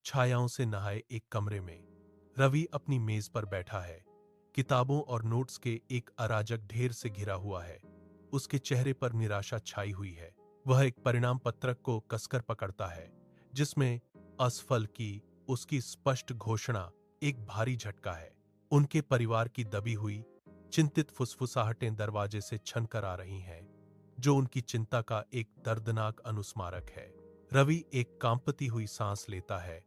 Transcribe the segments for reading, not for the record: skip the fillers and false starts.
छायाओं से नहाए एक कमरे में रवि अपनी मेज पर बैठा है। किताबों और नोट्स के एक अराजक ढेर से घिरा हुआ है। उसके चेहरे पर निराशा छाई हुई है। वह एक परिणाम पत्रक को कसकर पकड़ता है, जिसमें असफल की उसकी स्पष्ट घोषणा एक भारी झटका है। उनके परिवार की दबी हुई चिंतित फुसफुसाहटें दरवाजे से छनकर आ रही हैं, जो उनकी चिंता का एक दर्दनाक अनुस्मारक है। रवि एक कांपती हुई सांस लेता है,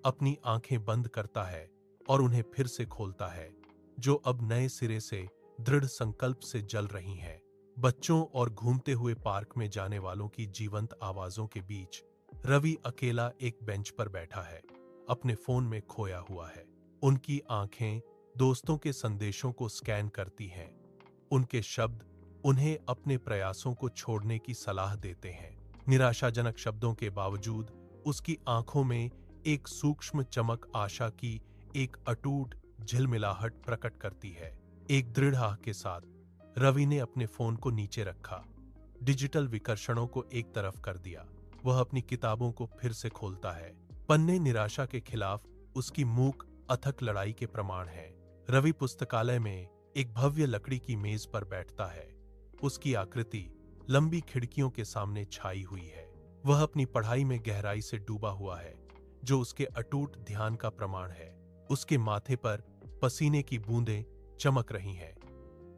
अपनी आंखें बंद करता है और उन्हें फिर से खोलता है, जो अब नए सिरे से दृढ़ संकल्प से जल रही हैं। बच्चों और घूमते हुए पार्क में जाने वालों की जीवंत आवाजों के बीच रवि अकेला एक बेंच पर बैठा है, अपने फोन में खोया हुआ है। उनकी आंखें दोस्तों के संदेशों को स्कैन करती हैं। उनके शब्द उन्हें अपने प्रयासों को छोड़ने की सलाह देते हैं। निराशाजनक शब्दों के बावजूद उसकी आंखों में एक सूक्ष्म चमक आशा की एक अटूट झिलमिलाहट प्रकट करती है। एक दृढ़ आह के साथ रवि ने अपने फोन को नीचे रखा, डिजिटल विकर्षणों को एक तरफ कर दिया। वह अपनी किताबों को फिर से खोलता है। पन्ने निराशा के खिलाफ उसकी मूक अथक लड़ाई के प्रमाण हैं। रवि पुस्तकालय में एक भव्य लकड़ी की मेज पर बैठता है। उसकी आकृति लंबी खिड़कियों के सामने छाई हुई है। वह अपनी पढ़ाई में गहराई से डूबा हुआ है, जो उसके अटूट ध्यान का प्रमाण है। उसके माथे पर पसीने की बूंदें चमक रही हैं।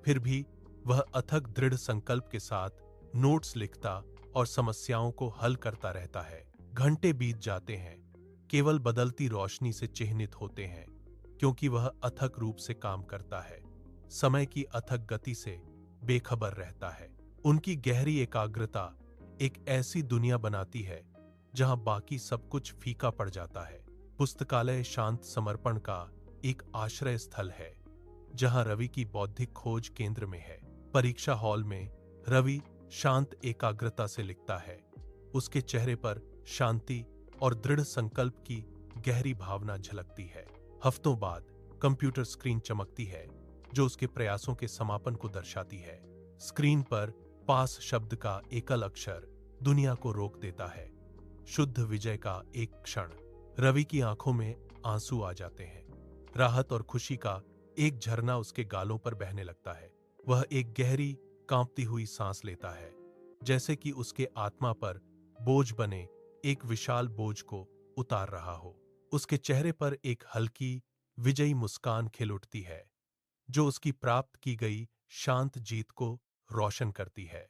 फिर भी वह अथक दृढ़ संकल्प के साथ नोट्स लिखता और समस्याओं को हल करता रहता है। घंटे बीत जाते हैं, केवल बदलती रोशनी से चिह्नित होते हैं, क्योंकि वह अथक रूप से काम करता है, समय की अथक गति से बेखबर रहता है। उनकी गहरी एकाग्रता एक ऐसी दुनिया बनाती है जहां बाकी सब कुछ फीका पड़ जाता है। पुस्तकालय शांत समर्पण का एक आश्रय स्थल है, जहां रवि की बौद्धिक खोज केंद्र में है। परीक्षा हॉल में रवि शांत एकाग्रता से लिखता है। उसके चेहरे पर शांति और दृढ़ संकल्प की गहरी भावना झलकती है। हफ्तों बाद कंप्यूटर स्क्रीन चमकती है, जो उसके प्रयासों के समापन को दर्शाती है। स्क्रीन पर पास शब्द का एकल अक्षर दुनिया को रोक देता है। शुद्ध विजय का एक क्षण। रवि की आंखों में आंसू आ जाते हैं। राहत और खुशी का एक झरना उसके गालों पर बहने लगता है। वह एक गहरी कांपती हुई सांस लेता है, जैसे कि उसके आत्मा पर बोझ बने एक विशाल बोझ को उतार रहा हो। उसके चेहरे पर एक हल्की विजयी मुस्कान खिल उठती है, जो उसकी प्राप्त की गई शांत जीत को रोशन करती है।